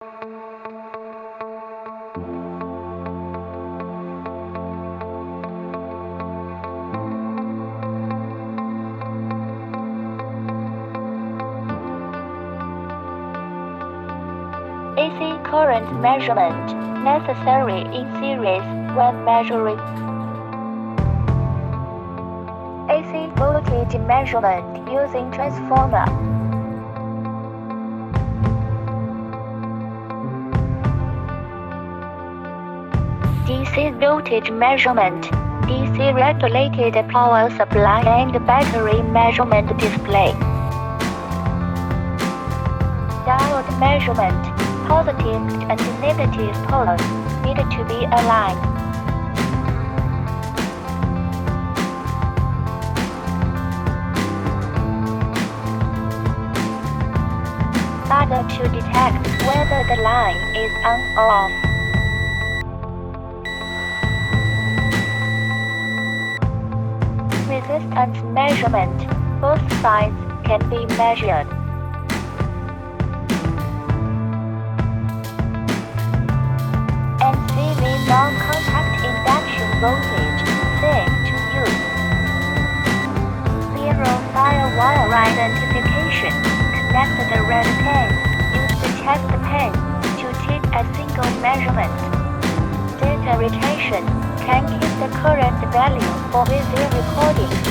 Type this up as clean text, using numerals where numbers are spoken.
AC current measurement necessary in series when measuring. AC voltage measurement using transformer. DC voltage measurement, DC regulated power supply and battery measurement display. Diode measurement, positive and negative poles need to be aligned. Button to detect whether the line is on or off. Resistance measurement, both sides can be measured. NCV non-contact induction voltage, same to use. Zero FireWire identification, connect the red pin, use the test pin to take a single measurement. Data retention can keep the current value for video recording.